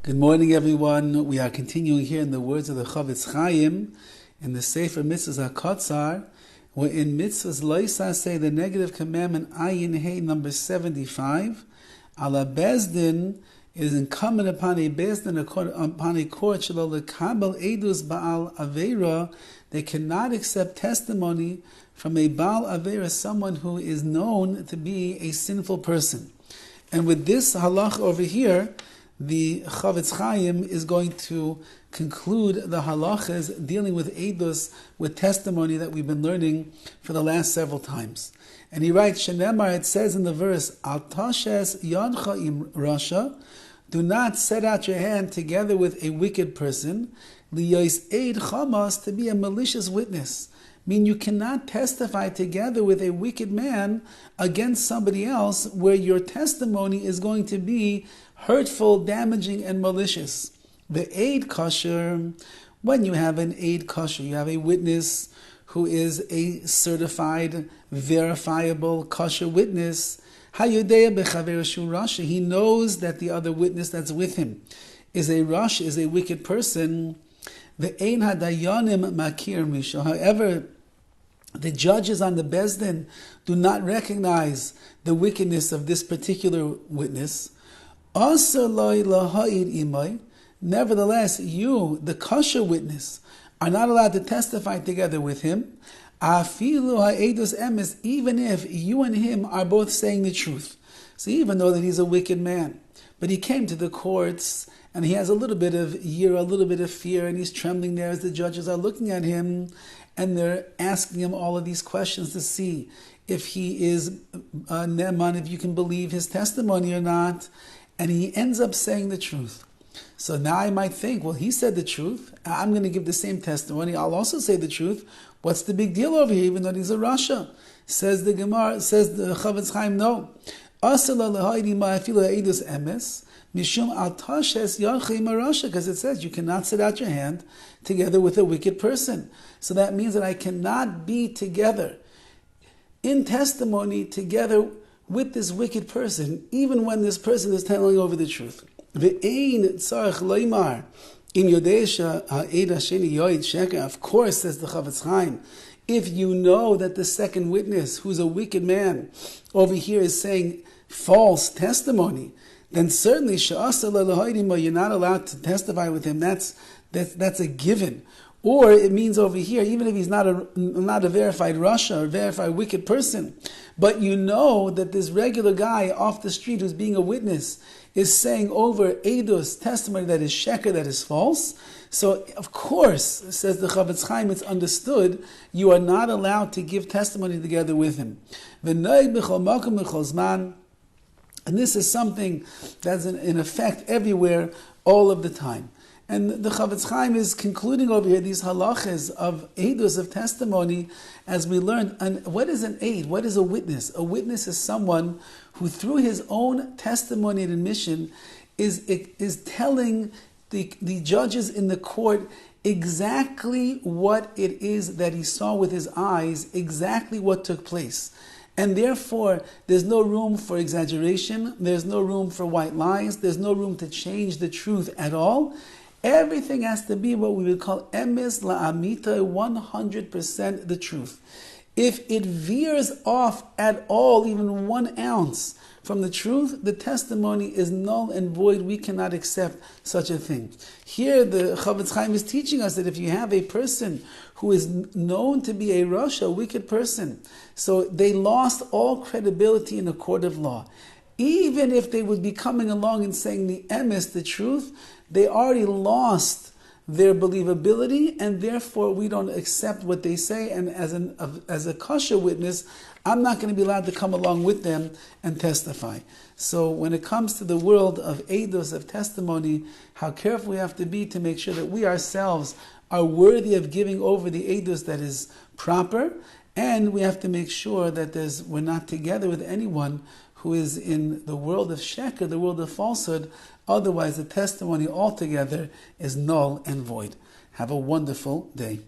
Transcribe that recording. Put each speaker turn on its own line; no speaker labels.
Good morning, everyone. We are continuing here in the words of the Horowitz in the Sefer HaMitzvos HaKatzar, where in Mitzvahs Loisa say the negative commandment Ayin Hey number 75. Ala Bezdin is incumbent upon a Bezdin, upon a court, Shelo lekabel edus Baal Aveira. They cannot accept testimony from a Baal Aveira, someone who is known to be a sinful person. And with this halach over here, the Horowitz is going to conclude the halachas dealing with edus, with testimony that we've been learning for the last several times. And he writes, Shenemar, it says in the verse, Al tashes yadcha im rasha, do not set out your hand together with a wicked person, liyos eid chamas, to be a malicious witness. I mean, you cannot testify together with a wicked man against somebody else where your testimony is going to be hurtful, damaging, and malicious. The aid kosher, when you have an aid kosher, you have a witness who is a certified, verifiable kosher witness. He knows that the other witness that's with him is a rush, is a wicked person. The ein hadayanim makir misha. However, the judges on the Bezdin do not recognize the wickedness of this particular witness. Nevertheless, you, the kosher witness, are not allowed to testify together with him, even if you and him are both saying the truth. So even though that he's a wicked man, but he came to the courts and he has a little bit of a little bit of fear, and he's trembling there as the judges are looking at him, and they're asking him all of these questions to see if he is Neman, if you can believe his testimony or not. And he ends up saying the truth. So now I might think, well, he said the truth. I'm going to give the same testimony. I'll also say the truth. What's the big deal over here, even though he's a Rasha? Says the Gemara, says the Horowitz no. Because it says you cannot set out your hand together with a wicked person. So that means that I cannot be together in testimony together with this wicked person, even when this person is telling over the truth. Of course, says the Horowitz, if you know that the second witness, who's a wicked man, over here is saying false testimony, then certainly you're not allowed to testify with him. That's a given. Or it means over here, even if he's not a verified Rasha or verified wicked person, but you know that this regular guy off the street who's being a witness is saying over edus, testimony that is sheker, that is false. So of course, says the Horowitz, it's understood you are not allowed to give testimony together with him. And this is something that's in effect everywhere, all of the time. And the Horowitz is concluding over here these halachas of edus, of testimony, as we learned. And what is an aid? What is a witness? A witness is someone who, through his own testimony and admission, is telling the judges in the court exactly what it is that he saw with his eyes, exactly what took place. And therefore, there's no room for exaggeration, there's no room for white lies, there's no room to change the truth at all. Everything has to be what we would call emes la'amita, 100% the truth. If it veers off at all, even 1 ounce from the truth, the testimony is null and void. We cannot accept such a thing. Here, the Horowitz is teaching us that if you have a person who is known to be a Rasha, a wicked person, so they lost all credibility in a court of law. Even if they would be coming along and saying the emes, the truth, they already lost their believability, and therefore we don't accept what they say. And as a kosher witness, I'm not going to be allowed to come along with them and testify. So when it comes to the world of edus, of testimony, how careful we have to be to make sure that we ourselves are worthy of giving over the edus that is proper, and we have to make sure that we're not together with anyone who is in the world of sheker, the world of falsehood. Otherwise, the testimony altogether is null and void. Have a wonderful day.